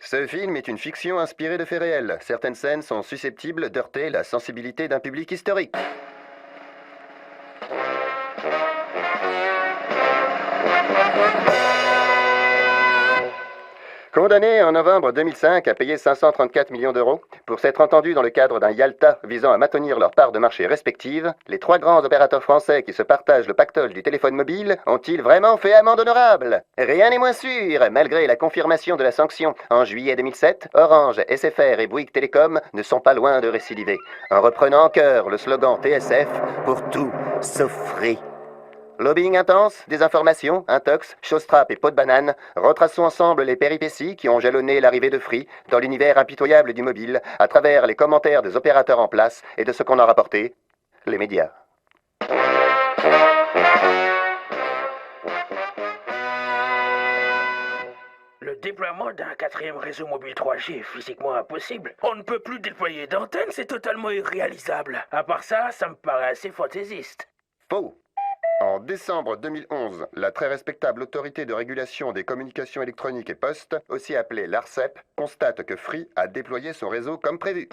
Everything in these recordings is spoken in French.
Ce film est une fiction inspirée de faits réels. Certaines scènes sont susceptibles d'heurter la sensibilité d'un public historique. Condamné en novembre 2005 à payer 534 millions d'euros pour s'être entendus dans le cadre d'un Yalta visant à maintenir leurs parts de marché respectives, les trois grands opérateurs français qui se partagent le pactole du téléphone mobile ont-ils vraiment fait amende honorable? Rien n'est moins sûr. Malgré la confirmation de la sanction en juillet 2007, Orange, SFR et Bouygues Télécom ne sont pas loin de récidiver, en reprenant en chœur le slogan TSF pour tout sauf free. Lobbying intense, désinformation, intox, showstrap et pot de banane, retraçons ensemble les péripéties qui ont jalonné l'arrivée de Free dans l'univers impitoyable du mobile, à travers les commentaires des opérateurs en place et de ce qu'on a rapporté, les médias. Le déploiement d'un quatrième réseau mobile 3G est physiquement impossible. On ne peut plus déployer d'antennes, c'est totalement irréalisable. À part ça, ça me paraît assez fantaisiste. Faux. En décembre 2011, la très respectable Autorité de régulation des communications électroniques et postes, aussi appelée l'ARCEP, constate que Free a déployé son réseau comme prévu.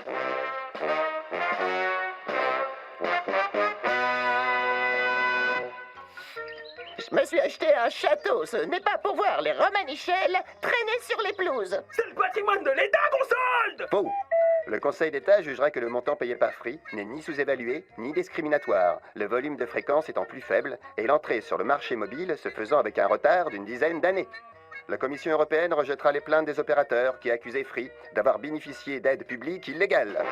Je me suis acheté un château, ce n'est pas pour voir les romanichels traîner sur les pelouses. C'est le patrimoine de l'État qu'on solde! Faux. Le Conseil d'État jugera que le montant payé par Free n'est ni sous-évalué, ni discriminatoire, le volume de fréquence étant plus faible et l'entrée sur le marché mobile se faisant avec un retard d'une dizaine d'années. La Commission européenne rejettera les plaintes des opérateurs qui accusaient Free d'avoir bénéficié d'aides publiques illégales.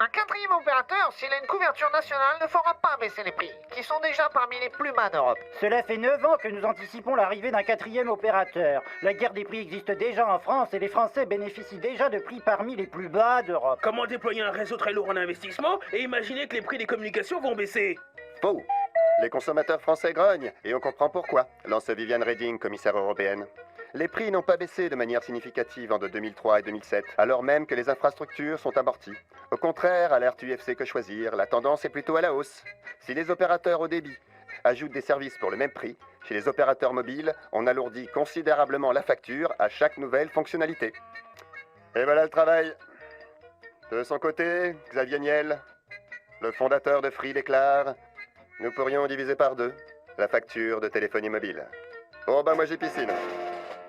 Un quatrième opérateur, s'il a une couverture nationale, ne fera pas baisser les prix, qui sont déjà parmi les plus bas d'Europe. Cela fait 9 ans que nous anticipons l'arrivée d'un quatrième opérateur. La guerre des prix existe déjà en France et les Français bénéficient déjà de prix parmi les plus bas d'Europe. Comment déployer un réseau très lourd en investissement et imaginer que les prix des communications vont baisser? Faux. Les consommateurs français grognent, et on comprend pourquoi, lance Viviane Reding, commissaire européenne. Les prix n'ont pas baissé de manière significative entre 2003 et 2007, alors même que les infrastructures sont amorties. Au contraire, alerte UFC Que Choisir, la tendance est plutôt à la hausse. Si les opérateurs haut débit ajoutent des services pour le même prix, chez les opérateurs mobiles, on alourdit considérablement la facture à chaque nouvelle fonctionnalité. Et voilà le travail. De son côté, Xavier Niel, le fondateur de Free, déclare: nous pourrions diviser par 2 la facture de téléphonie mobile. Oh bah moi j'ai piscine.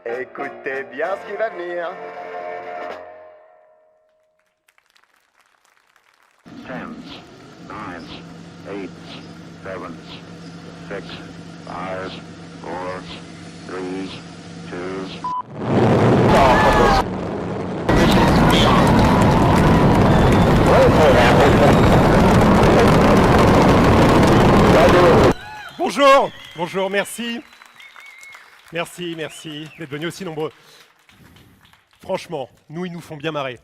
Écoutez bien ce qui va venir. 10, 9, 8, 7, 6, 5, 4, 3, 2. Bonjour, bonjour, merci. Merci d'être venus aussi nombreux. Franchement, nous, ils nous font bien marrer.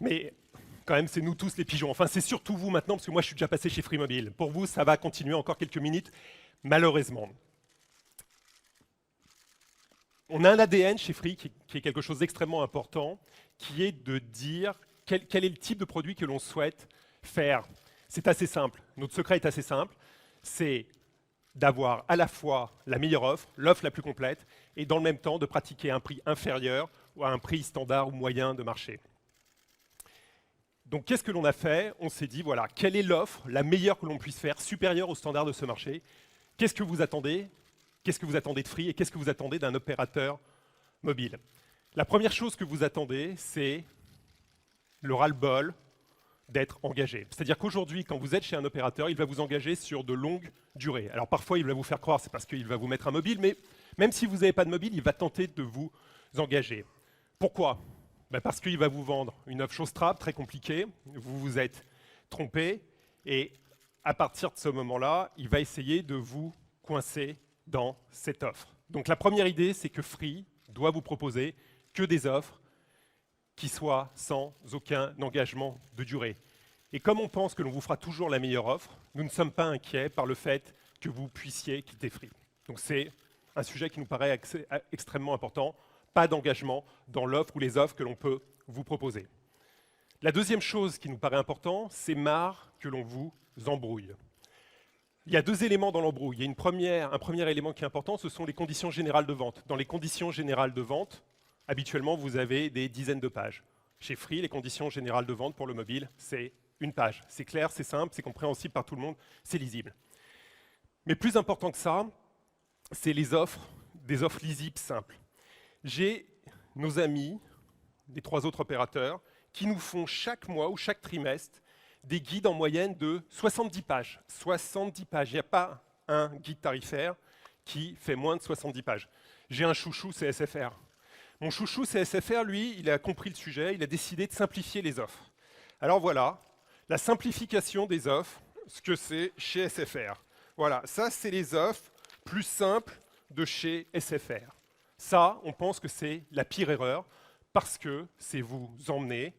Mais quand même, c'est nous tous les pigeons. Enfin, c'est surtout vous maintenant, parce que moi, je suis déjà passé chez Free Mobile. Pour vous, ça va continuer encore quelques minutes, malheureusement. On a un ADN chez Free qui est quelque chose d'extrêmement important, qui est de dire quel est le type de produit que l'on souhaite faire. C'est assez simple. Notre secret est assez simple. C'est d'avoir à la fois la meilleure offre, l'offre la plus complète, et dans le même temps de pratiquer un prix inférieur ou à un prix standard ou moyen de marché. Donc qu'est-ce que l'on a fait? On s'est dit, voilà, quelle est l'offre la meilleure que l'on puisse faire, supérieure au standard de ce marché? Qu'est-ce que vous attendez? Qu'est-ce que vous attendez de Free et qu'est-ce que vous attendez d'un opérateur mobile? La première chose que vous attendez, c'est le ras-le-bol d'être engagé. C'est-à-dire qu'aujourd'hui, quand vous êtes chez un opérateur, il va vous engager sur de longues durées. Alors parfois, il va vous faire croire, c'est parce qu'il va vous mettre un mobile, mais même si vous n'avez pas de mobile, il va tenter de vous engager. Pourquoi? Parce qu'il va vous vendre une offre showstrap très compliquée, vous vous êtes trompé, et à partir de ce moment-là, il va essayer de vous coincer dans cette offre. Donc la première idée, c'est que Free doit vous proposer que des offres qui soient sans aucun engagement de durée. Et comme on pense que l'on vous fera toujours la meilleure offre, nous ne sommes pas inquiets par le fait que vous puissiez quitter Free. Donc c'est un sujet qui nous paraît extrêmement important, pas d'engagement dans l'offre ou les offres que l'on peut vous proposer. La deuxième chose qui nous paraît importante, c'est marre que l'on vous embrouille. Il y a deux éléments dans l'embrouille. Il y a un premier élément qui est important, ce sont les conditions générales de vente. Dans les conditions générales de vente, habituellement, vous avez des dizaines de pages. Chez Free, les conditions générales de vente pour le mobile, c'est une page. C'est clair, c'est simple, c'est compréhensible par tout le monde, c'est lisible. Mais plus important que ça, c'est les offres, des offres lisibles simples. J'ai nos amis, des 3 autres opérateurs, qui nous font chaque mois ou chaque trimestre des guides en moyenne de 70 pages. 70 pages. Il n'y a pas un guide tarifaire qui fait moins de 70 pages. J'ai un chouchou, c'est SFR. Mon chouchou, c'est SFR, lui, il a compris le sujet, il a décidé de simplifier les offres. Alors voilà, la simplification des offres, ce que c'est chez SFR. Voilà, ça, c'est les offres plus simples de chez SFR. Ça, on pense que c'est la pire erreur, parce que c'est vous emmener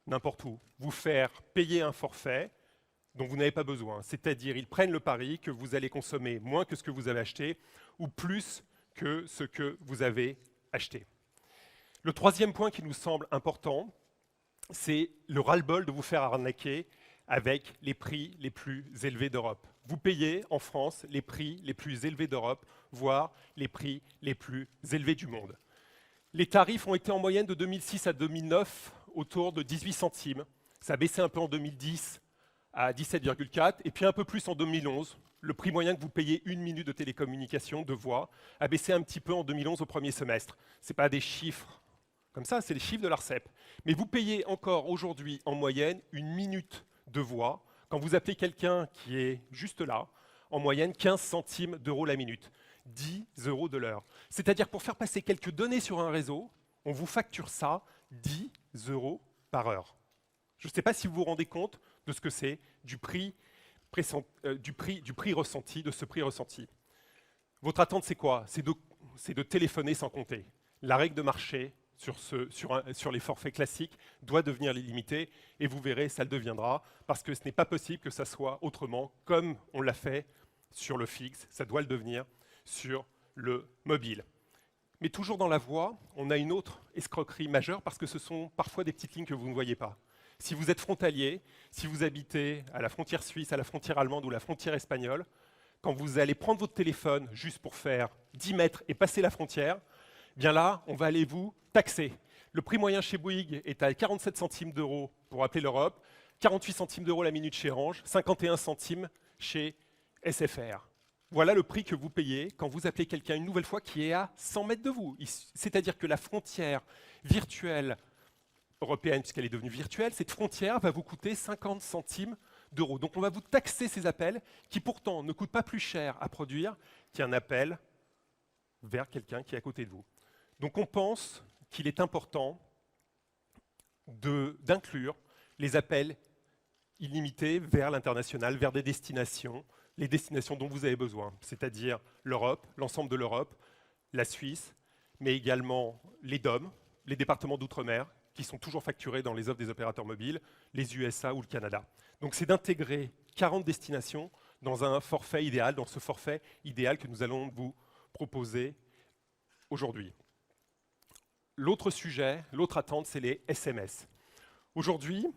n'importe où, vous faire payer un forfait dont vous n'avez pas besoin. C'est-à-dire, ils prennent le pari que vous allez consommer moins que ce que vous avez acheté ou plus que ce que vous avez acheté. Le troisième point qui nous semble important, c'est le ras-le-bol de vous faire arnaquer avec les prix les plus élevés d'Europe. Vous payez en France les prix les plus élevés d'Europe, voire les prix les plus élevés du monde. Les tarifs ont été en moyenne de 2006 à 2009 autour de 18 centimes. Ça a baissé un peu en 2010 à 17,4 et puis un peu plus en 2011. Le prix moyen que vous payez une minute de télécommunication, de voix, a baissé un petit peu en 2011 au premier semestre. Ce n'est pas des chiffres comme ça, c'est les chiffres de l'ARCEP. Mais vous payez encore aujourd'hui en moyenne une minute de voix quand vous appelez quelqu'un qui est juste là, en moyenne 15 centimes d'euros la minute. 10 € de l'heure. C'est-à-dire pour faire passer quelques données sur un réseau, on vous facture ça 10 € par heure. Je ne sais pas si vous vous rendez compte de ce que c'est du prix ressenti, de ce prix ressenti. Votre attente, c'est quoi? C'est de téléphoner sans compter. La règle de marché sur les forfaits classiques doit devenir illimitée, et vous verrez, ça le deviendra, parce que ce n'est pas possible que ça soit autrement, comme on l'a fait sur le fixe, ça doit le devenir sur le mobile. Mais toujours dans la voie, on a une autre escroquerie majeure parce que ce sont parfois des petites lignes que vous ne voyez pas. Si vous êtes frontalier, si vous habitez à la frontière suisse, à la frontière allemande ou la frontière espagnole, quand vous allez prendre votre téléphone juste pour faire 10 mètres et passer la frontière, bien là, on va aller vous taxer. Le prix moyen chez Bouygues est à 47 centimes d'euros pour appeler l'Europe, 48 centimes d'euros la minute chez Orange, 51 centimes chez SFR. Voilà le prix que vous payez quand vous appelez quelqu'un une nouvelle fois qui est à 100 mètres de vous. C'est-à-dire que la frontière virtuelle européenne, puisqu'elle est devenue virtuelle, cette frontière va vous coûter 50 centimes d'euros. Donc on va vous taxer ces appels qui pourtant ne coûtent pas plus cher à produire qu'un appel vers quelqu'un qui est à côté de vous. Donc on pense qu'il est important d'inclure les appels illimités vers l'international, vers des destinations, les destinations dont vous avez besoin, c'est-à-dire l'Europe, l'ensemble de l'Europe, la Suisse, mais également les DOM, les départements d'outre-mer, qui sont toujours facturés dans les offres des opérateurs mobiles, les USA ou le Canada. Donc c'est d'intégrer 40 destinations dans un forfait idéal, dans ce forfait idéal que nous allons vous proposer aujourd'hui. L'autre sujet, l'autre attente, c'est les SMS. Aujourd'hui,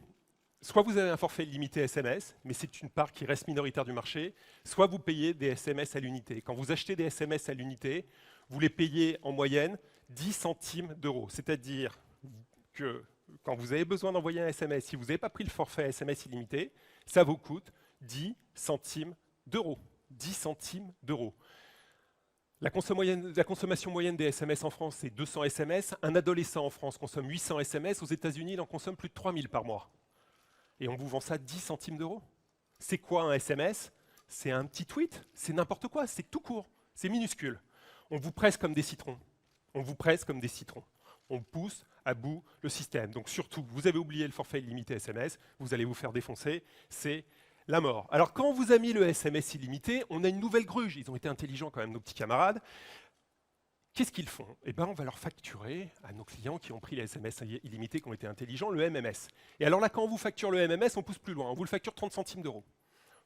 soit vous avez un forfait limité SMS, mais c'est une part qui reste minoritaire du marché, soit vous payez des SMS à l'unité. Quand vous achetez des SMS à l'unité, vous les payez en moyenne 10 centimes d'euros. C'est-à-dire que quand vous avez besoin d'envoyer un SMS, si vous n'avez pas pris le forfait SMS illimité, ça vous coûte 10 centimes d'euros. 10 centimes d'euros. La consommation moyenne des SMS en France, c'est 200 SMS. Un adolescent en France consomme 800 SMS. Aux États-Unis, il en consomme plus de 3000 par mois. Et on vous vend ça 10 centimes d'euros. C'est quoi un SMS? C'est un petit tweet, c'est n'importe quoi, c'est tout court, c'est minuscule. On vous presse comme des citrons. On vous presse comme des citrons. On pousse à bout le système. Donc surtout, vous avez oublié le forfait illimité SMS, vous allez vous faire défoncer, c'est la mort. Alors quand on vous a mis le SMS illimité, on a une nouvelle gruge. Ils ont été intelligents quand même, nos petits camarades. Qu'est-ce qu'ils font? Eh bien, on va leur facturer à nos clients qui ont pris les SMS illimités, qui ont été intelligents, le MMS. Et alors là, quand on vous facture le MMS, on pousse plus loin. On vous le facture 30 centimes d'euros.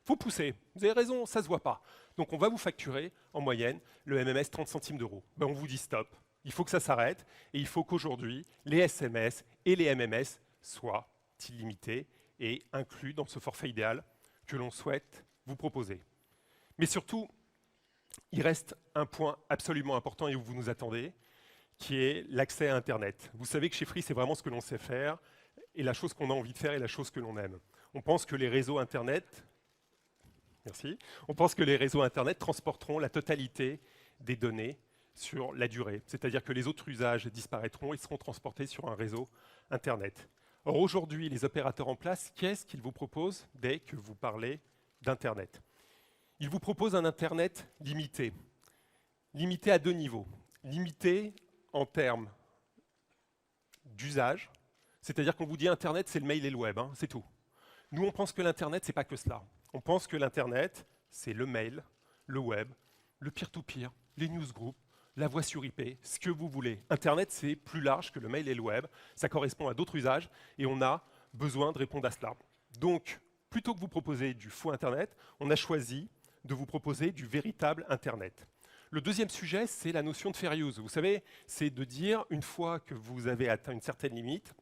Faut pousser. Vous avez raison, ça ne se voit pas. Donc on va vous facturer, en moyenne, le MMS 30 centimes d'euros. Ben, on vous dit stop. Il faut que ça s'arrête. Et il faut qu'aujourd'hui, les SMS et les MMS soient illimités et inclus dans ce forfait idéal que l'on souhaite vous proposer. Mais surtout, il reste un point absolument important et où vous nous attendez, qui est l'accès à Internet. Vous savez que chez Free, c'est vraiment ce que l'on sait faire, et la chose qu'on a envie de faire et la chose que l'on aime. On pense que les réseaux Internet, on pense que les réseaux Internet transporteront la totalité des données sur la durée. C'est-à-dire que les autres usages disparaîtront et seront transportés sur un réseau Internet. Or, aujourd'hui, les opérateurs en place, qu'est-ce qu'ils vous proposent dès que vous parlez d'Internet? Ils vous proposent un Internet limité. Limité à deux niveaux. Limité en termes d'usage, c'est-à-dire qu'on vous dit Internet, c'est le mail et le web, hein, c'est tout. Nous, on pense que l'Internet, c'est pas que cela. On pense que l'Internet, c'est le mail, le web, le peer-to-peer, les newsgroups, la voix sur IP, ce que vous voulez. Internet, c'est plus large que le mail et le web. Ça correspond à d'autres usages et on a besoin de répondre à cela. Donc, plutôt que vous proposer du faux Internet, on a choisi de vous proposer du véritable Internet. Le deuxième sujet, c'est la notion de fair use. Vous savez, c'est de dire, une fois que vous avez atteint une certaine limite,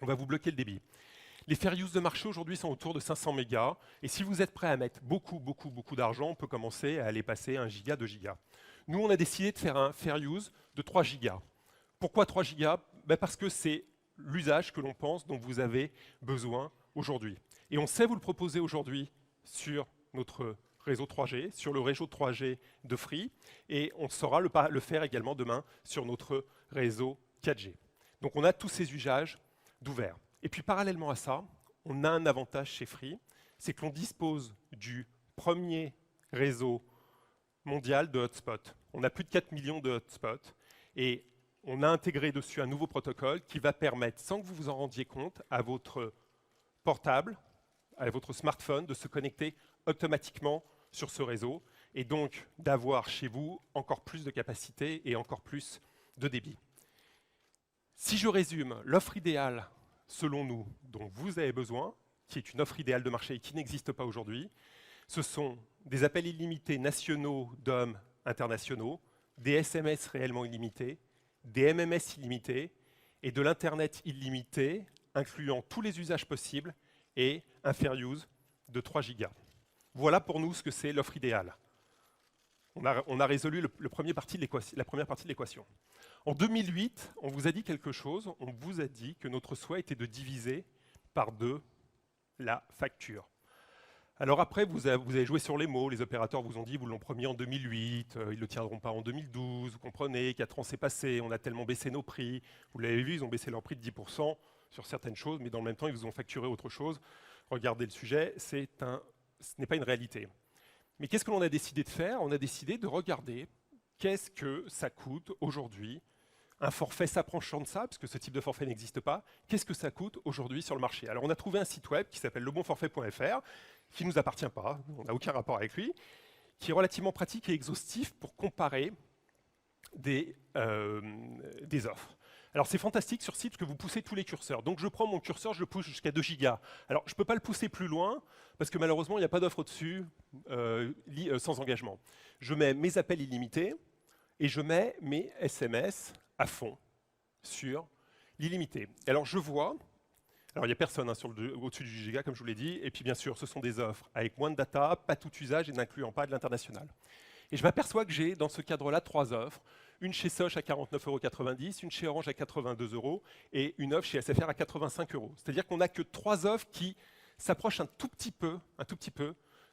on va vous bloquer le débit. Les fair use de marché aujourd'hui sont autour de 500 mégas, et si vous êtes prêt à mettre beaucoup d'argent, on peut commencer à aller passer 1 giga, 2 gigas. Nous, on a décidé de faire un fair use de 3 gigas. Pourquoi 3 gigas? Parce que c'est l'usage que l'on pense dont vous avez besoin aujourd'hui. Et on sait vous le proposer aujourd'hui sur notre réseau 3G, sur le réseau 3G de Free, et on saura le faire également demain sur notre réseau 4G. Donc on a tous ces usages d'ouvert. Et puis parallèlement à ça, on a un avantage chez Free, c'est qu'on dispose du premier réseau mondial de hotspots. On a plus de 4 millions de hotspots, et on a intégré dessus un nouveau protocole qui va permettre, sans que vous vous en rendiez compte, à votre portable, à votre smartphone, de se connecter automatiquement sur ce réseau, et donc d'avoir chez vous encore plus de capacité et encore plus de débit. Si je résume, l'offre idéale, selon nous, dont vous avez besoin, qui est une offre idéale de marché et qui n'existe pas aujourd'hui, ce sont des appels illimités nationaux d'hommes internationaux, des SMS réellement illimités, des MMS illimités et de l'Internet illimité, incluant tous les usages possibles et un fair use de 3 gigas. Voilà pour nous ce que c'est l'offre idéale. On a résolu la première partie de l'équation. En 2008, on vous a dit quelque chose, on vous a dit que notre souhait était de diviser par 2 la facture. Alors après, vous avez joué sur les mots, les opérateurs vous ont dit, vous l'ont promis en 2008, ils ne le tiendront pas en 2012, vous comprenez, 4 ans s'est passé, on a tellement baissé nos prix, vous l'avez vu, ils ont baissé leur prix de 10% sur certaines choses, mais dans le même temps, ils vous ont facturé autre chose. Regardez le sujet, ce n'est pas une réalité. Mais qu'est-ce que l'on a décidé de faire? On a décidé de regarder qu'est-ce que ça coûte aujourd'hui, un forfait s'approchant de ça, parce que ce type de forfait n'existe pas, qu'est-ce que ça coûte aujourd'hui sur le marché? Alors on a trouvé un site web qui s'appelle lebonforfait.fr, qui ne nous appartient pas, on n'a aucun rapport avec lui, qui est relativement pratique et exhaustif pour comparer des offres. Alors c'est fantastique sur site parce que vous poussez tous les curseurs. Donc je prends mon curseur, je le pousse jusqu'à 2 gigas. Alors je ne peux pas le pousser plus loin parce que malheureusement il n'y a pas d'offre au-dessus sans engagement. Je mets mes appels illimités et je mets mes SMS à fond sur l'illimité. Alors je vois, alors il n'y a personne au-dessus du giga comme je vous l'ai dit, et puis bien sûr ce sont des offres avec moins de data, pas tout usage et n'incluant pas de l'international. Et je m'aperçois que j'ai dans ce cadre-là 3 offres. Une chez Soch à 49,90 €, une chez Orange à 82 € et une offre chez SFR à 85 €. C'est-à-dire qu'on n'a que 3 offres qui s'approchent un tout petit peu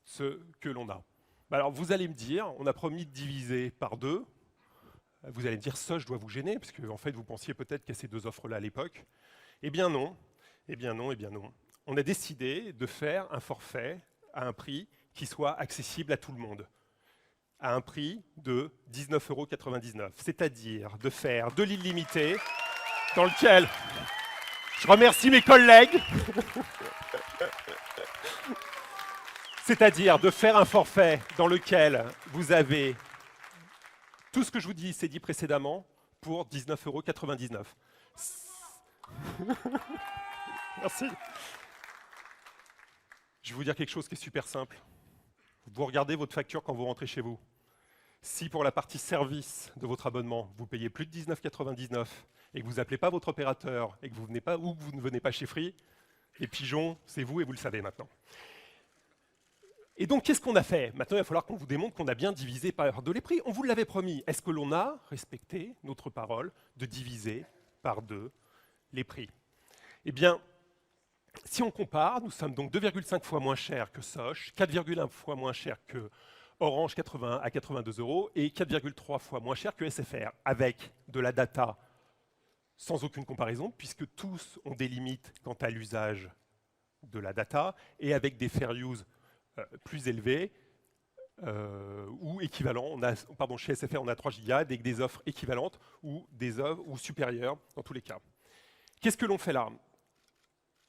ce que l'on a. Alors vous allez me dire, on a promis de diviser par 2. Vous allez me dire, Soch doit vous gêner, parce que en fait vous pensiez peut-être qu'à ces 2 offres-là à l'époque. Eh bien non, eh bien non, eh bien non. On a décidé de faire un forfait à un prix qui soit accessible à tout le monde, à un prix de 19,99 €, c'est-à-dire de faire de l'illimité dans lequel je remercie mes collègues, c'est-à-dire de faire un forfait dans lequel vous avez tout ce que je vous dis, c'est dit précédemment, pour 19,99 €. Merci. Je vais vous dire quelque chose qui est super simple. Vous regardez votre facture quand vous rentrez chez vous. Si pour la partie service de votre abonnement, vous payez plus de 19,99 € et que vous n'appelez pas votre opérateur et que vous venez pas ou que vous ne venez pas chez Free, les pigeons, c'est vous et vous le savez maintenant. Et donc, qu'est-ce qu'on a fait? Maintenant, il va falloir qu'on vous démontre qu'on a bien divisé par 2 les prix. On vous l'avait promis. Est-ce que l'on a respecté notre parole de diviser par 2 les prix? Eh bien, si on compare, nous sommes donc 2,5 fois moins chers que Soch, 4,1 fois moins cher que Orange 80 à 82 € et 4,3 fois moins cher que SFR, avec de la data sans aucune comparaison, puisque tous ont des limites quant à l'usage de la data, et avec des fair use plus élevés ou équivalents. Chez SFR, on a 3 Go avec des offres équivalentes ou des offres ou supérieures dans tous les cas. Qu'est-ce que l'on fait là?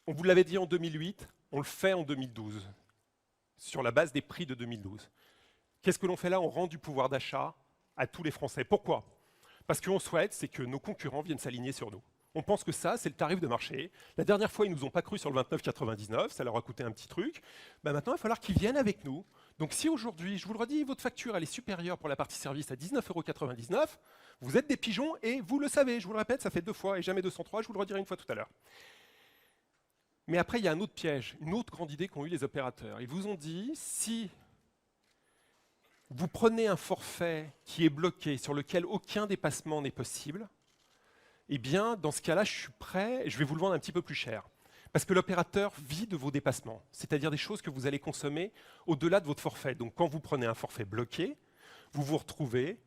On vous l'avait dit en 2008, on le fait en 2012, sur la base des prix de 2012. Qu'est-ce que l'on fait là? On rend du pouvoir d'achat à tous les Français. Pourquoi? Parce qu'on souhaite, c'est que nos concurrents viennent s'aligner sur nous. On pense que ça, c'est le tarif de marché. La dernière fois, ils ne nous ont pas cru sur le 29,99, ça leur a coûté un petit truc. Maintenant, il va falloir qu'ils viennent avec nous. Donc si aujourd'hui, je vous le redis, votre facture elle est supérieure pour la partie service à 19,99 €, vous êtes des pigeons et vous le savez. Je vous le répète, ça fait 2 fois et jamais 203, je vous le redirai une fois tout à l'heure. Mais après, il y a un autre piège, une autre grande idée qu'ont eu les opérateurs. Ils vous ont dit, si vous prenez un forfait qui est bloqué, sur lequel aucun dépassement n'est possible, eh bien, dans ce cas-là, je suis prêt, je vais vous le vendre un petit peu plus cher. Parce que l'opérateur vit de vos dépassements, c'est-à-dire des choses que vous allez consommer au-delà de votre forfait. Donc, quand vous prenez un forfait bloqué, vous vous retrouvez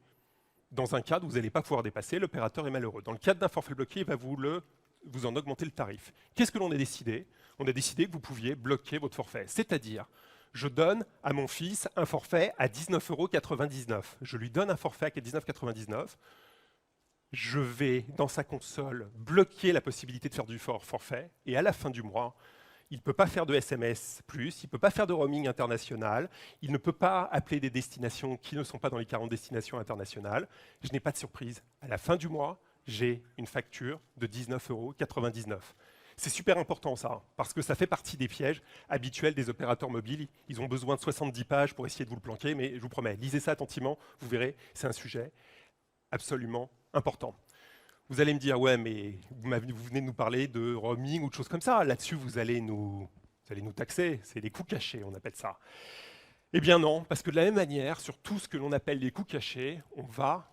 dans un cadre où vous n'allez pas pouvoir dépasser, l'opérateur est malheureux. Dans le cadre d'un forfait bloqué, il va vous en augmenter le tarif. Qu'est-ce que l'on a décidé? On a décidé que vous pouviez bloquer votre forfait. C'est-à-dire, je donne à mon fils un forfait à 19,99 €. Je lui donne un forfait à 19,99 €. Je vais, dans sa console, bloquer la possibilité de faire du forfait, et à la fin du mois, il ne peut pas faire de SMS+, il ne peut pas faire de roaming international, il ne peut pas appeler des destinations qui ne sont pas dans les 40 destinations internationales. Je n'ai pas de surprise. À la fin du mois, j'ai une facture de 19,99 €. C'est super important ça, parce que ça fait partie des pièges habituels des opérateurs mobiles. Ils ont besoin de 70 pages pour essayer de vous le planquer, mais je vous promets, lisez ça attentivement, vous verrez, c'est un sujet absolument important. Vous allez me dire, ouais, mais vous venez de nous parler de roaming ou de choses comme ça. Là-dessus, vous allez nous taxer. C'est les coûts cachés, on appelle ça. Eh bien non, parce que de la même manière, sur tout ce que l'on appelle les coûts cachés, on va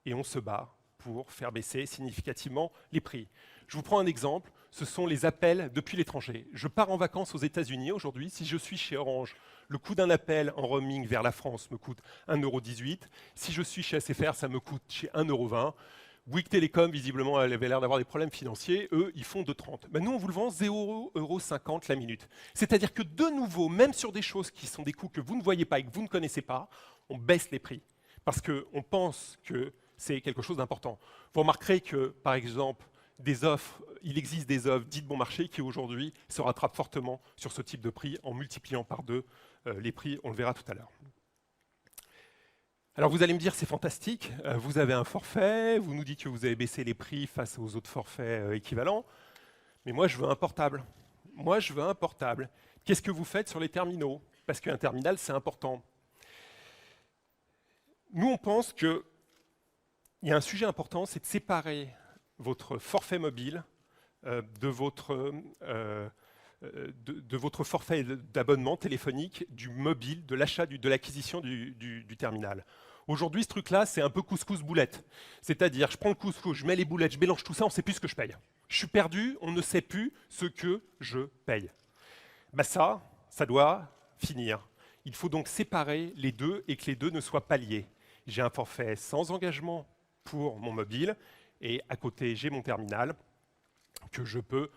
et on se bat pour faire baisser significativement les prix. Je vous prends un exemple, ce sont les appels depuis l'étranger. Je pars en vacances aux États-Unis aujourd'hui. Si je suis chez Orange, le coût d'un appel en roaming vers la France me coûte 1,18 €. Si je suis chez SFR, ça me coûte chez 1,20 €. Bouygues Télécom, visiblement, elle avait l'air d'avoir des problèmes financiers. Eux, ils font 2,30 €. Nous, on vous le vend 0,50 € la minute. C'est-à-dire que de nouveau, même sur des choses qui sont des coûts que vous ne voyez pas et que vous ne connaissez pas, on baisse les prix. Parce qu'on pense que c'est quelque chose d'important. Vous remarquerez que, par exemple, il existe des offres dites bon marché qui aujourd'hui se rattrapent fortement sur ce type de prix en multipliant par 2 les prix, on le verra tout à l'heure. Alors vous allez me dire c'est fantastique, vous avez un forfait, vous nous dites que vous avez baissé les prix face aux autres forfaits équivalents, mais moi je veux un portable. Moi je veux un portable. Qu'est-ce que vous faites sur les terminaux? Parce qu'un terminal c'est important. Nous on pense qu'il y a un sujet important, c'est de séparer votre forfait mobile de votre forfait d'abonnement téléphonique, du mobile, de l'achat, de l'acquisition du terminal. Aujourd'hui, ce truc-là, c'est un peu couscous-boulette. C'est-à-dire, je prends le couscous, je mets les boulettes, je mélange tout ça, on ne sait plus ce que je paye. Je suis perdu, on ne sait plus ce que je paye. Ça doit finir. Il faut donc séparer les deux et que les deux ne soient pas liés. J'ai un forfait sans engagement pour mon mobile et à côté, j'ai mon terminal que je peux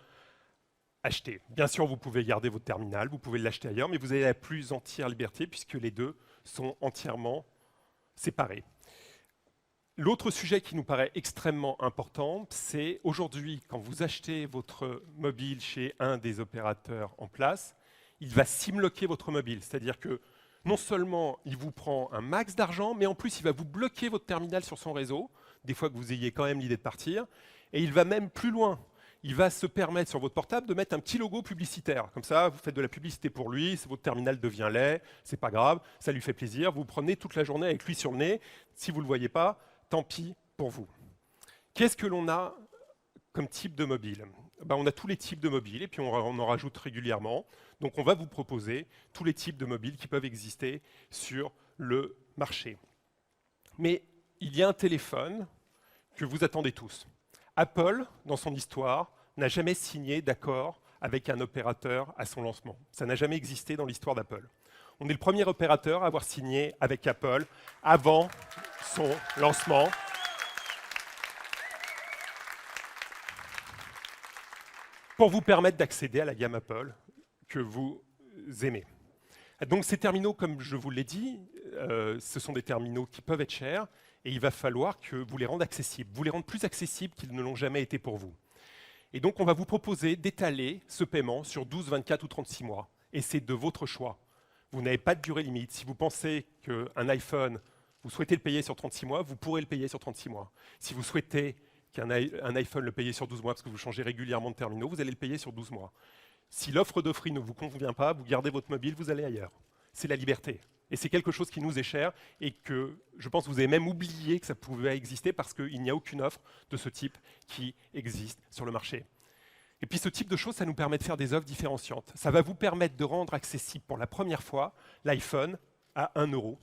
acheter. Bien sûr, vous pouvez garder votre terminal, vous pouvez l'acheter ailleurs, mais vous avez la plus entière liberté puisque les deux sont entièrement séparés. L'autre sujet qui nous paraît extrêmement important, c'est aujourd'hui, quand vous achetez votre mobile chez un des opérateurs en place, il va simlocker votre mobile. C'est-à-dire que non seulement il vous prend un max d'argent, mais en plus il va vous bloquer votre terminal sur son réseau, des fois que vous ayez quand même l'idée de partir, et il va même plus loin. Il va se permettre sur votre portable de mettre un petit logo publicitaire. Comme ça, vous faites de la publicité pour lui, votre terminal devient laid, c'est pas grave, ça lui fait plaisir, vous prenez toute la journée avec lui sur le nez, si vous ne le voyez pas, tant pis pour vous. Qu'est-ce que l'on a comme type de mobile? On a tous les types de mobiles et puis on en rajoute régulièrement. Donc on va vous proposer tous les types de mobiles qui peuvent exister sur le marché. Mais il y a un téléphone que vous attendez tous. Apple, dans son histoire, n'a jamais signé d'accord avec un opérateur à son lancement. Ça n'a jamais existé dans l'histoire d'Apple. On est le premier opérateur à avoir signé avec Apple avant son lancement. Pour vous permettre d'accéder à la gamme Apple que vous aimez. Donc ces terminaux, comme je vous l'ai dit, ce sont des terminaux qui peuvent être chers et il va falloir que vous les rendez accessibles, vous les rendez plus accessibles qu'ils ne l'ont jamais été pour vous. Et donc on va vous proposer d'étaler ce paiement sur 12, 24 ou 36 mois. Et c'est de votre choix. Vous n'avez pas de durée limite. Si vous pensez qu'un iPhone, vous souhaitez le payer sur 36 mois, vous pourrez le payer sur 36 mois. Si vous souhaitez qu'un iPhone le paye sur 12 mois parce que vous changez régulièrement de terminaux, vous allez le payer sur 12 mois. Si l'offre de Free ne vous convient pas, vous gardez votre mobile, vous allez ailleurs. C'est la liberté. Et c'est quelque chose qui nous est cher et que je pense que vous avez même oublié que ça pouvait exister parce qu'il n'y a aucune offre de ce type qui existe sur le marché. Et puis ce type de choses, ça nous permet de faire des offres différenciantes. Ça va vous permettre de rendre accessible pour la première fois l'iPhone à 1 €.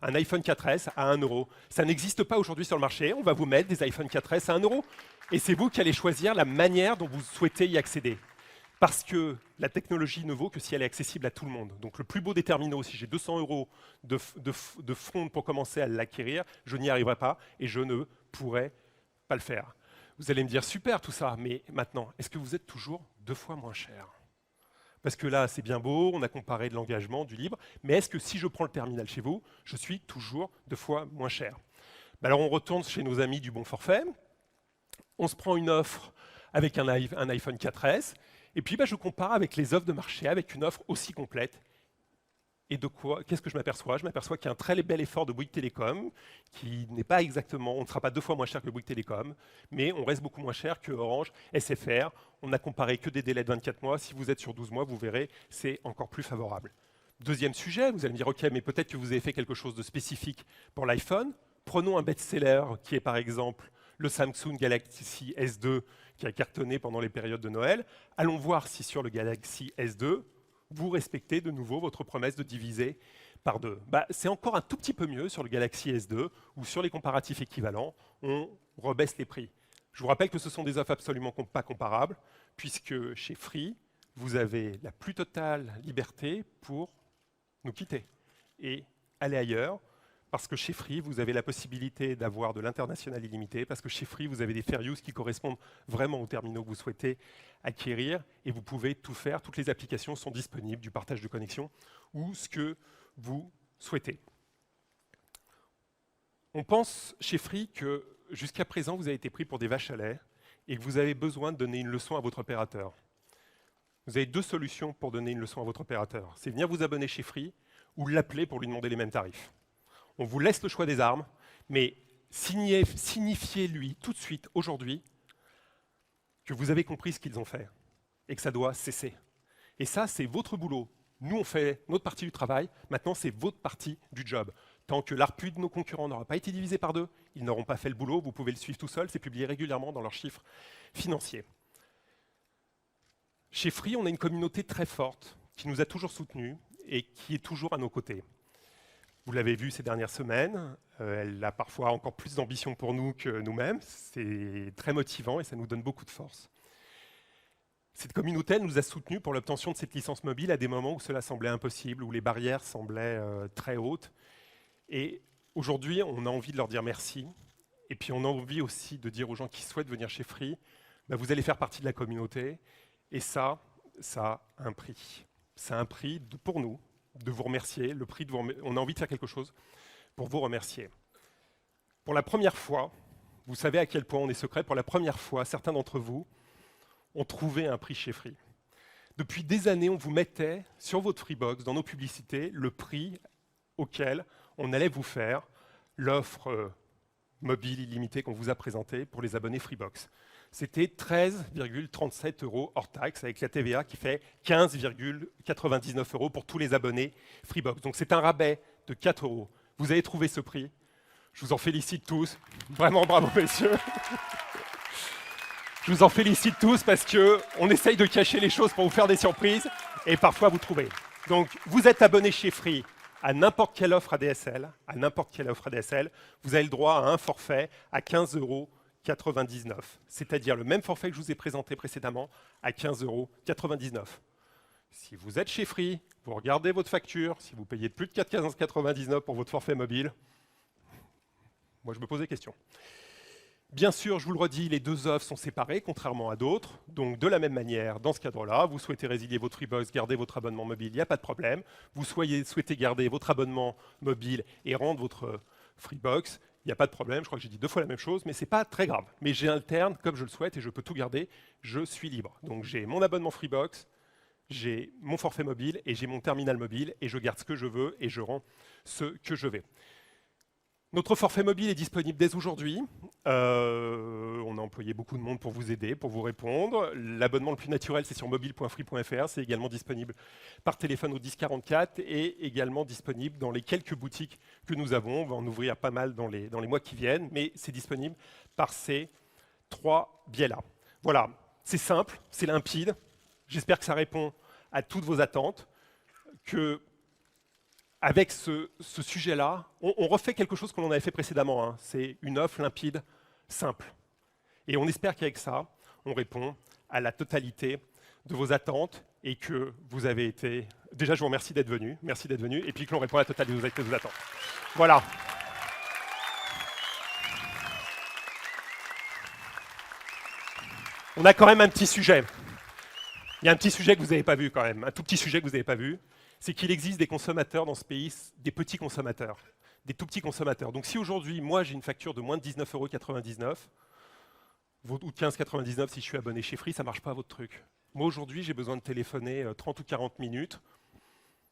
Un iPhone 4S à 1 €. Ça n'existe pas aujourd'hui sur le marché. On va vous mettre des iPhone 4S à 1 €. Et c'est vous qui allez choisir la manière dont vous souhaitez y accéder. Parce que la technologie ne vaut que si elle est accessible à tout le monde. Donc le plus beau des terminaux, si j'ai 200 € de front pour commencer à l'acquérir, je n'y arriverai pas et je ne pourrai pas le faire. Vous allez me dire, super tout ça, mais maintenant, est-ce que vous êtes toujours 2 fois moins cher? Parce que là, c'est bien beau, on a comparé de l'engagement, du libre, mais est-ce que si je prends le terminal chez vous, je suis toujours 2 fois moins cher? Alors on retourne chez nos amis du bon forfait, on se prend une offre avec un iPhone 4S, et puis je compare avec les offres de marché, avec une offre aussi complète. Et de quoi? Qu'est-ce que je m'aperçois? Je m'aperçois qu'il y a un très bel effort de Bouygues Télécom, qui n'est pas exactement, on ne sera pas 2 fois moins cher que Bouygues Télécom, mais on reste beaucoup moins cher que Orange, SFR. On n'a comparé que des délais de 24 mois. Si vous êtes sur 12 mois, vous verrez, c'est encore plus favorable. Deuxième sujet, vous allez me dire, OK, mais peut-être que vous avez fait quelque chose de spécifique pour l'iPhone. Prenons un best-seller qui est par exemple le Samsung Galaxy S2 qui a cartonné pendant les périodes de Noël. Allons voir si sur le Galaxy S2, vous respectez de nouveau votre promesse de diviser par 2. C'est encore un tout petit peu mieux sur le Galaxy S2 ou sur les comparatifs équivalents, on rebaisse les prix. Je vous rappelle que ce sont des offres absolument pas comparables, puisque chez Free, vous avez la plus totale liberté pour nous quitter et aller ailleurs, parce que chez Free, vous avez la possibilité d'avoir de l'international illimité, parce que chez Free, vous avez des fair use qui correspondent vraiment aux terminaux que vous souhaitez acquérir, et vous pouvez tout faire, toutes les applications sont disponibles, du partage de connexion, ou ce que vous souhaitez. On pense chez Free que jusqu'à présent, vous avez été pris pour des vaches à lait, et que vous avez besoin de donner une leçon à votre opérateur. Vous avez 2 solutions pour donner une leçon à votre opérateur. C'est venir vous abonner chez Free, ou l'appeler pour lui demander les mêmes tarifs. On vous laisse le choix des armes, mais signifiez-lui tout de suite, aujourd'hui, que vous avez compris ce qu'ils ont fait et que ça doit cesser. Et ça, c'est votre boulot. Nous, on fait notre partie du travail. Maintenant, c'est votre partie du job. Tant que l'ARPU de nos concurrents n'aura pas été divisé par 2, ils n'auront pas fait le boulot. Vous pouvez le suivre tout seul. C'est publié régulièrement dans leurs chiffres financiers. Chez Free, on a une communauté très forte qui nous a toujours soutenus et qui est toujours à nos côtés. Vous l'avez vu ces dernières semaines, elle a parfois encore plus d'ambition pour nous que nous-mêmes. C'est très motivant et ça nous donne beaucoup de force. Cette communauté elle nous a soutenus pour l'obtention de cette licence mobile à des moments où cela semblait impossible, où les barrières semblaient très hautes. Et aujourd'hui, on a envie de leur dire merci. Et puis on a envie aussi de dire aux gens qui souhaitent venir chez Free, vous allez faire partie de la communauté. Et ça a un prix. C'est un prix pour nous, de vous remercier, le prix de on a envie de faire quelque chose pour vous remercier. Pour la première fois, vous savez à quel point on est secret, pour la première fois, certains d'entre vous ont trouvé un prix chez Free. Depuis des années, on vous mettait sur votre Freebox, dans nos publicités, le prix auquel on allait vous faire l'offre mobile illimitée qu'on vous a présentée pour les abonnés Freebox. C'était 13,37 € hors taxe, avec la TVA qui fait 15,99 € pour tous les abonnés Freebox. Donc c'est un rabais de 4 €. Vous avez trouvé ce prix. Je vous en félicite tous. Vraiment bravo, messieurs. Je vous en félicite tous parce qu'on essaye de cacher les choses pour vous faire des surprises. Et parfois, vous trouvez. Donc, vous êtes abonné chez Free à n'importe quelle offre ADSL, vous avez le droit à un forfait à 15,99 €. C'est-à-dire le même forfait que je vous ai présenté précédemment à 15,99 €. Si vous êtes chez Free, vous regardez votre facture, si vous payez plus de 15,99 € pour votre forfait mobile, moi je me pose des questions. Bien sûr, je vous le redis, les deux offres sont séparées, contrairement à d'autres. Donc, de la même manière, dans ce cadre-là, vous souhaitez résilier votre Freebox, garder votre abonnement mobile, il n'y a pas de problème. Vous souhaitez garder votre abonnement mobile et rendre votre Freebox, il n'y a pas de problème. Je crois que j'ai dit 2 fois la même chose, mais ce n'est pas très grave. Mais j'alterne comme je le souhaite et je peux tout garder. Je suis libre. Donc, j'ai mon abonnement Freebox, j'ai mon forfait mobile et j'ai mon terminal mobile et je garde ce que je veux et je rends ce que je veux. Notre forfait mobile est disponible dès aujourd'hui. On a employé beaucoup de monde pour vous aider, pour vous répondre. L'abonnement le plus naturel, c'est sur mobile.free.fr. C'est également disponible par téléphone au 1044 et également disponible dans les quelques boutiques que nous avons. On va en ouvrir pas mal dans les mois qui viennent, mais c'est disponible par ces 3 biais-là. Voilà, c'est simple, c'est limpide. J'espère que ça répond à toutes vos attentes. Avec ce sujet-là, on refait quelque chose que l'on avait fait précédemment. Hein. C'est une offre limpide, simple. Et on espère qu'avec ça, on répond à la totalité de vos attentes et que vous avez été... Déjà, je vous remercie d'être venu. Merci d'être venu. Et puis que l'on répond à la totalité de vos attentes. Voilà. On a quand même un petit sujet. Il y a un petit sujet que vous n'avez pas vu quand même. Un tout petit sujet que vous n'avez pas vu. C'est qu'il existe des consommateurs dans ce pays, des petits consommateurs, des tout petits consommateurs. Donc si aujourd'hui, moi, j'ai une facture de moins de 19,99 € ou de 15,99 € si je suis abonné chez Free, ça ne marche pas votre truc. Moi, aujourd'hui, j'ai besoin de téléphoner 30 ou 40 minutes.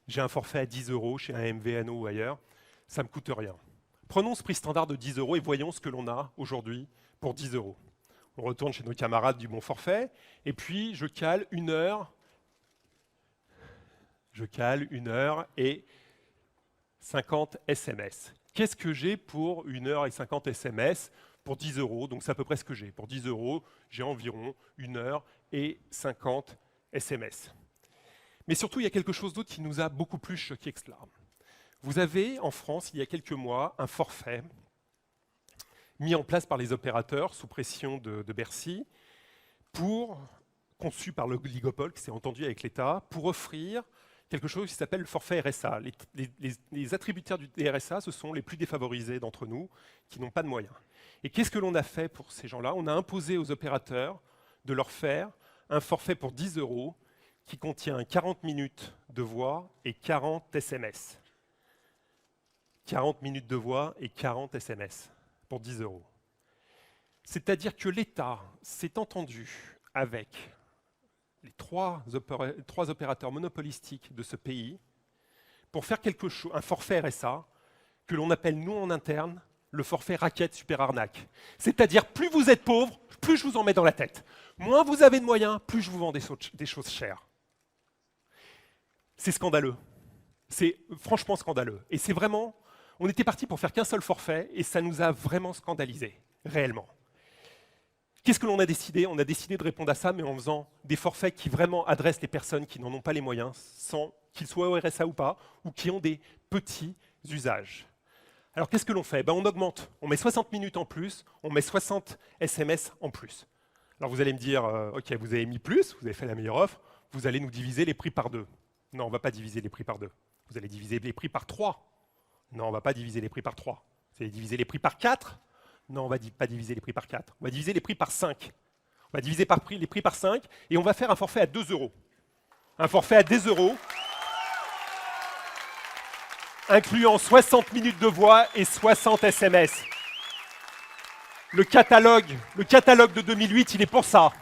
J'ai un forfait à 10 € chez un MVNO ou ailleurs. Ça ne me coûte rien. Prenons ce prix standard de 10 € et voyons ce que l'on a aujourd'hui pour 10 €. On retourne chez nos camarades du bon forfait et puis je cale 1 heure. Je cale 1 heure et 50 SMS. Qu'est-ce que j'ai pour 1 heure et 50 SMS pour 10 €? Donc c'est à peu près ce que j'ai. Pour 10 €, j'ai environ 1 heure et 50 SMS. Mais surtout, il y a quelque chose d'autre qui nous a beaucoup plus choqué que cela. Vous avez en France, il y a quelques mois, un forfait mis en place par les opérateurs sous pression de Bercy, conçu par l'oligopole qui s'est entendu avec l'État, pour offrir quelque chose qui s'appelle le forfait RSA. Les attributaires du RSA, ce sont les plus défavorisés d'entre nous, qui n'ont pas de moyens. Et qu'est-ce que l'on a fait pour ces gens-là? On a imposé aux opérateurs de leur faire un forfait pour 10 € qui contient 40 minutes de voix et 40 SMS. 40 minutes de voix et 40 SMS pour 10 €. C'est-à-dire que l'État s'est entendu avec les trois opérateurs monopolistiques de ce pays pour faire quelque chose, un forfait RSA que l'on appelle, nous en interne, le forfait raquette super arnaque. C'est-à-dire, plus vous êtes pauvre, plus je vous en mets dans la tête. Moins vous avez de moyens, plus je vous vends des choses chères. C'est scandaleux. C'est franchement scandaleux. Et c'est vraiment... On était parti pour faire qu'un seul forfait et ça nous a vraiment scandalisés, réellement. Qu'est-ce que l'on a décidé? On a décidé de répondre à ça, mais en faisant des forfaits qui vraiment adressent les personnes qui n'en ont pas les moyens, sans qu'ils soient au RSA ou pas, ou qui ont des petits usages. Alors qu'est-ce que l'on fait? On augmente, on met 60 minutes en plus, on met 60 SMS en plus. Alors vous allez me dire, ok, vous avez mis plus, vous avez fait la meilleure offre, vous allez nous diviser les prix par 2. Non, on ne va pas diviser les prix par 2. Vous allez diviser les prix par 3. Non, on ne va pas diviser les prix par 3. Vous allez diviser les prix par 4. Non, on ne va pas diviser les prix par 4. On va diviser les prix par 5. On va diviser les prix par 5 et on va faire un forfait à 2 €. Un forfait à 10 €, incluant 60 minutes de voix et 60 SMS. Le catalogue de 2008, il est pour ça.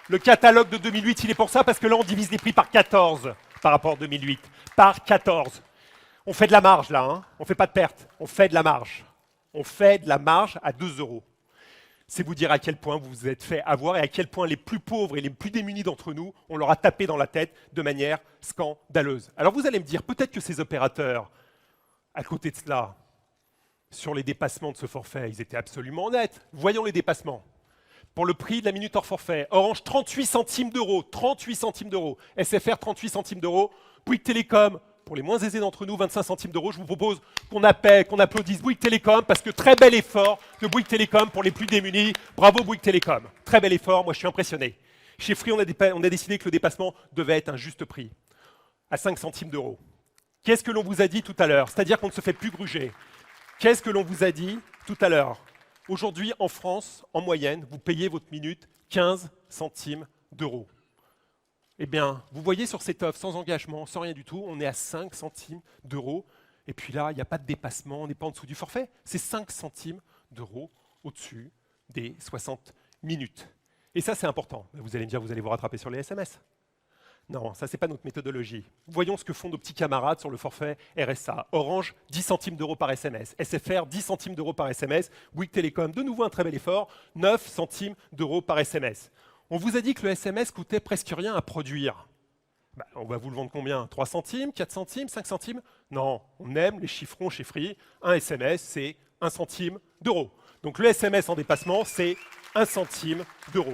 Le catalogue de 2008, il est pour ça parce que là, on divise les prix par 14 par rapport à 2008. Par 14. On fait de la marge là, hein. On ne fait pas de perte, on fait de la marge. On fait de la marge à 2 €. C'est vous dire à quel point vous vous êtes fait avoir et à quel point les plus pauvres et les plus démunis d'entre nous, on leur a tapé dans la tête de manière scandaleuse. Alors vous allez me dire, peut-être que ces opérateurs, à côté de cela, sur les dépassements de ce forfait, ils étaient absolument honnêtes. Voyons les dépassements. pour le prix de la minute hors forfait. Orange, 38 centimes d'euros. 38 centimes d'euros. SFR, 38 centimes d'euros. Bouygues Télécom, pour les moins aisés d'entre nous, 25 centimes d'euros. Je vous propose qu'on applaudisse Bouygues Télécom, parce que très bel effort de Bouygues Télécom pour les plus démunis. Bravo Bouygues Télécom. Très bel effort, moi je suis impressionné. Chez Free, on a décidé que le dépassement devait être un juste prix, à 5 centimes d'euros. Qu'est-ce que l'on vous a dit tout à l'heure? C'est-à-dire qu'on ne se fait plus gruger. Qu'est-ce que l'on vous a dit tout à l'heure? Aujourd'hui, en France, en moyenne, vous payez votre minute 15 centimes d'euros. Eh bien, vous voyez sur cette offre, sans engagement, sans rien du tout, on est à 5 centimes d'euros. Et puis là, il n'y a pas de dépassement, on n'est pas en dessous du forfait. C'est 5 centimes d'euros au-dessus des 60 minutes. Et ça, c'est important. Vous allez me dire, vous allez vous rattraper sur les SMS. Non, ça, ce n'est pas notre méthodologie. Voyons ce que font nos petits camarades sur le forfait RSA. Orange, 10 centimes d'euros par SMS. SFR, 10 centimes d'euros par SMS. Bouygues Télécom, de nouveau un très bel effort, 9 centimes d'euros par SMS. On vous a dit que le SMS coûtait presque rien à produire. On va vous le vendre combien? 3 centimes, 4 centimes, 5 centimes? Non, on aime les chiffrons chez Free. Un SMS, c'est 1 centime d'euro. Donc le SMS en dépassement, c'est 1 centime d'euro.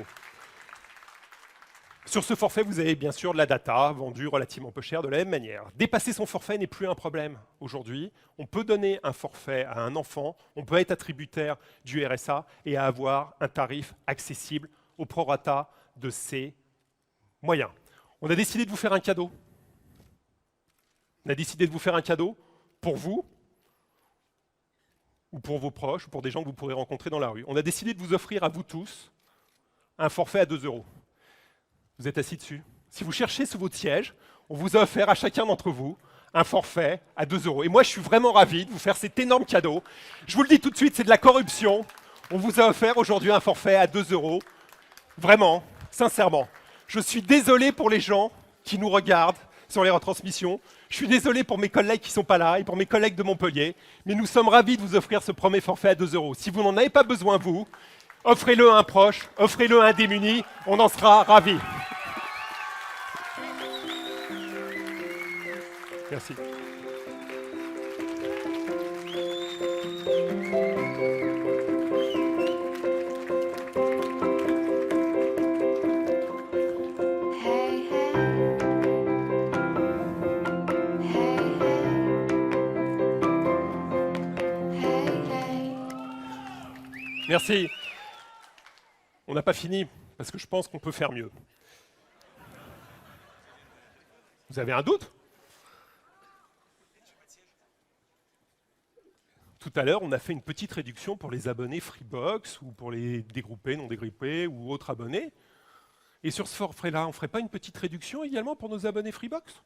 Sur ce forfait, vous avez bien sûr de la data, vendue relativement peu cher de la même manière. Dépasser son forfait n'est plus un problème aujourd'hui. On peut donner un forfait à un enfant, on peut être attributaire du RSA et avoir un tarif accessible au prorata de ses moyens. On a décidé de vous faire un cadeau. On a décidé de vous faire un cadeau pour vous, ou pour vos proches, ou pour des gens que vous pourrez rencontrer dans la rue. On a décidé de vous offrir à vous tous un forfait à 2 euros. Vous êtes assis dessus. Si vous cherchez sous votre siège, on vous a offert à chacun d'entre vous un forfait à 2 euros. Et moi, je suis vraiment ravi de vous faire cet énorme cadeau. Je vous le dis tout de suite, c'est de la corruption. On vous a offert aujourd'hui un forfait à 2 euros. Vraiment, sincèrement. Je suis désolé pour les gens qui nous regardent sur les retransmissions. Je suis désolé pour mes collègues qui ne sont pas là et pour mes collègues de Montpellier. Mais nous sommes ravis de vous offrir ce premier forfait à 2 euros. Si vous n'en avez pas besoin, vous, offrez-le à un proche, offrez-le à un démuni, on en sera ravis. Merci. Merci. On n'a pas fini, parce que je pense qu'on peut faire mieux. Vous avez un doute? Tout à l'heure, on a fait une petite réduction pour les abonnés Freebox, ou pour les dégroupés, non dégroupés, ou autres abonnés. Et sur ce forfait-là, on ne ferait pas une petite réduction également pour nos abonnés Freebox?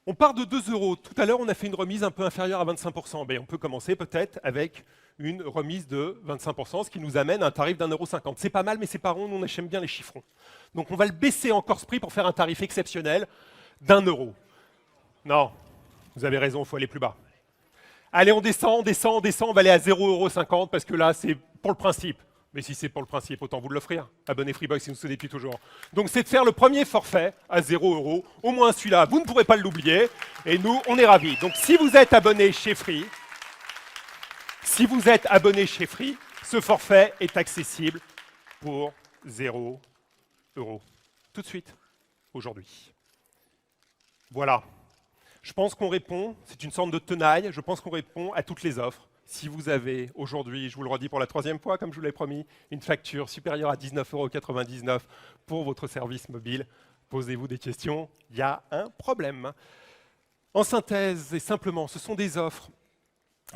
On part de 2 euros. Tout à l'heure, on a fait une remise un peu inférieure à 25%. Ben, on peut commencer peut-être avec une remise de 25%, ce qui nous amène à un tarif d'1,50 €. C'est pas mal, mais c'est pas rond, nous on aime bien les chiffrons. Donc on va le baisser encore ce prix pour faire un tarif exceptionnel d'1 euro. Non, vous avez raison, il faut aller plus bas. Allez, on descend, on va aller à 0,50 € parce que là, c'est pour le principe. Mais si c'est pour le principe, autant vous l'offrir. Abonnez Freebox si vous souhaitez depuis toujours. Donc c'est de faire le premier forfait à 0 €. Au moins celui-là, vous ne pourrez pas l'oublier. Et nous, on est ravis. Donc si vous êtes abonné chez Free, ce forfait est accessible pour 0 €. Tout de suite, aujourd'hui. Voilà. Je pense qu'on répond, c'est une sorte de tenaille, je pense qu'on répond à toutes les offres. Si vous avez aujourd'hui, je vous le redis pour la 3e fois, comme je vous l'ai promis, une facture supérieure à 19,99 € pour votre service mobile, posez-vous des questions, il y a un problème. En synthèse et simplement, ce sont des offres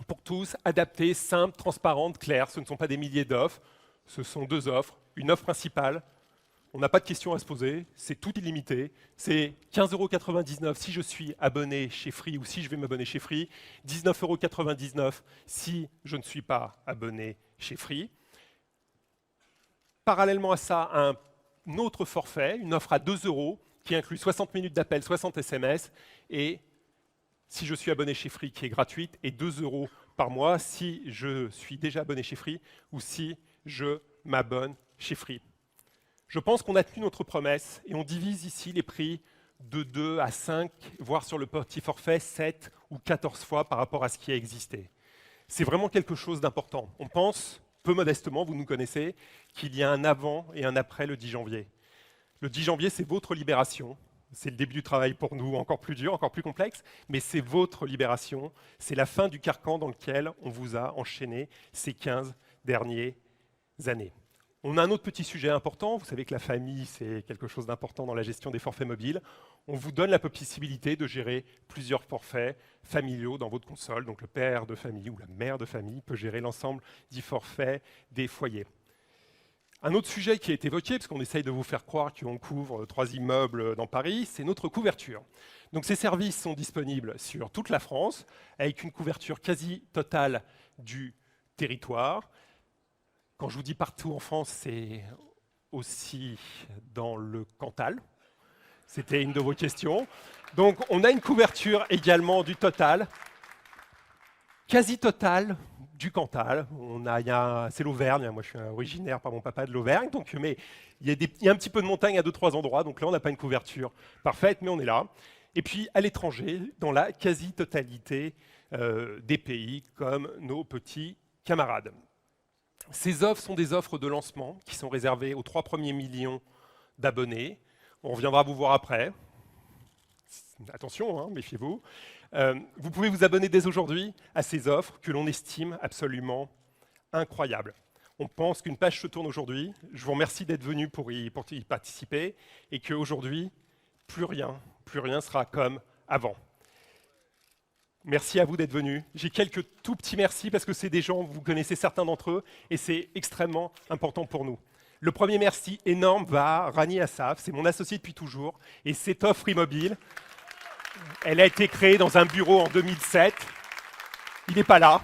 pour tous, adaptées, simples, transparentes, claires. Ce ne sont pas des milliers d'offres, ce sont 2 offres. Une offre principale, on n'a pas de questions à se poser, c'est tout illimité. C'est 15,99 € si je suis abonné chez Free ou si je vais m'abonner chez Free. 19,99 € si je ne suis pas abonné chez Free. Parallèlement à ça, un autre forfait, une offre à 2 € qui inclut 60 minutes d'appel, 60 SMS et si je suis abonné chez Free qui est gratuite et 2 € par mois si je suis déjà abonné chez Free ou si je m'abonne chez Free. Je pense qu'on a tenu notre promesse et on divise ici les prix de 2 à 5, voire sur le petit forfait 7 ou 14 fois par rapport à ce qui a existé. C'est vraiment quelque chose d'important. On pense peu modestement, vous nous connaissez, qu'il y a un avant et un après le 10 janvier. Le 10 janvier, c'est votre libération. C'est le début du travail pour nous, encore plus dur, encore plus complexe, mais c'est votre libération. C'est la fin du carcan dans lequel on vous a enchaîné ces 15 dernières années. On a un autre petit sujet important. Vous savez que la famille, c'est quelque chose d'important dans la gestion des forfaits mobiles. On vous donne la possibilité de gérer plusieurs forfaits familiaux dans votre console. Donc le père de famille ou la mère de famille peut gérer l'ensemble des forfaits des foyers. Un autre sujet qui est évoqué, parce qu'on essaye de vous faire croire qu'on couvre 3 immeubles dans Paris, c'est notre couverture. Donc ces services sont disponibles sur toute la France, avec une couverture quasi totale du territoire. Quand je vous dis partout en France, c'est aussi dans le Cantal. C'était une de vos questions. Donc on a une couverture également du total, quasi totale du Cantal. C'est l'Auvergne, moi je suis originaire par mon papa de l'Auvergne, donc, mais il y a un petit peu de montagne à 2-3 endroits, donc là on n'a pas une couverture parfaite, mais on est là. Et puis à l'étranger, dans la quasi-totalité des pays, comme nos petits camarades. Ces offres sont des offres de lancement qui sont réservées aux 3 premiers millions d'abonnés. On reviendra vous voir après. Attention, hein, méfiez-vous. Vous pouvez vous abonner dès aujourd'hui à ces offres que l'on estime absolument incroyables. On pense qu'une page se tourne aujourd'hui. Je vous remercie d'être venu pour y participer et qu'aujourd'hui, plus rien sera comme avant. Merci à vous d'être venus. J'ai quelques tout petits merci parce que c'est des gens, vous connaissez certains d'entre eux, et c'est extrêmement important pour nous. Le premier merci énorme va à Rani Assaf, c'est mon associé depuis toujours, et cette offre Free-Mobile, elle a été créée dans un bureau en 2007. Il n'est pas là.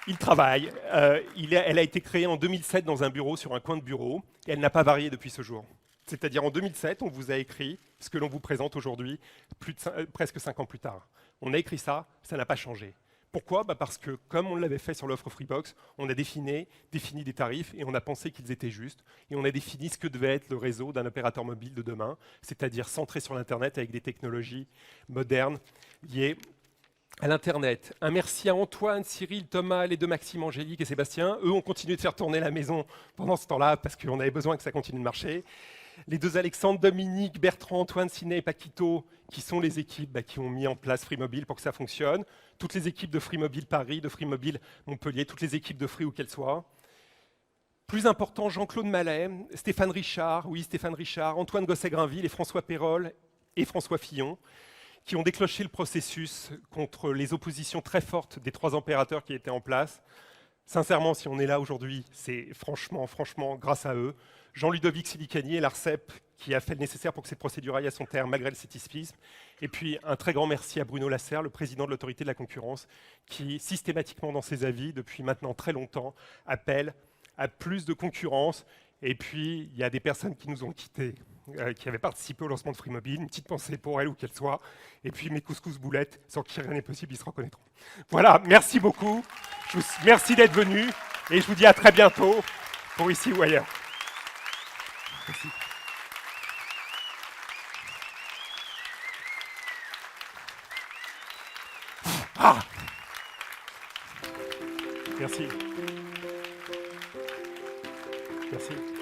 Il travaille. Elle a été créée en 2007 dans un bureau, sur un coin de bureau, et elle n'a pas varié depuis ce jour. C'est-à-dire en 2007, on vous a écrit ce que l'on vous présente aujourd'hui, presque 5 ans plus tard. On a écrit ça, ça n'a pas changé. Pourquoi ? Parce que, comme on l'avait fait sur l'offre Freebox, on a défini des tarifs et on a pensé qu'ils étaient justes. Et on a défini ce que devait être le réseau d'un opérateur mobile de demain, c'est-à-dire centré sur l'Internet avec des technologies modernes liées à l'Internet. Un merci à Antoine, Cyril, Thomas, les deux Maxime, Angélique et Sébastien. Eux ont continué de faire tourner la maison pendant ce temps-là parce qu'on avait besoin que ça continue de marcher. Les deux Alexandre, Dominique, Bertrand, Antoine, Siné et Paquito, qui sont les équipes qui ont mis en place Free-Mobile pour que ça fonctionne. Toutes les équipes de Free-Mobile Paris, de Free-Mobile Montpellier, toutes les équipes de Free où qu'elles soient. Plus important, Jean-Claude Mallet, Stéphane Richard, Antoine Gosset-Grainville et François Pérol et François Fillon, qui ont déclenché le processus contre les oppositions très fortes des 3 opérateurs qui étaient en place. Sincèrement, si on est là aujourd'hui, c'est franchement grâce à eux. Jean-Ludovic Silicani et l'ARCEP qui a fait le nécessaire pour que cette procédure aille à son terme malgré le scepticisme. Et puis un très grand merci à Bruno Lasserre, le président de l'autorité de la concurrence, qui systématiquement dans ses avis, depuis maintenant très longtemps, appelle à plus de concurrence. Et puis il y a des personnes qui nous ont quittés, qui avaient participé au lancement de Free-Mobile. Une petite pensée pour elles où qu'elles soient. Et puis mes couscous boulettes, sans qui rien n'est possible, ils se reconnaîtront. Voilà, merci beaucoup. Merci d'être venus. Et je vous dis à très bientôt pour ici ou ailleurs. Merci. Ah, merci. Merci.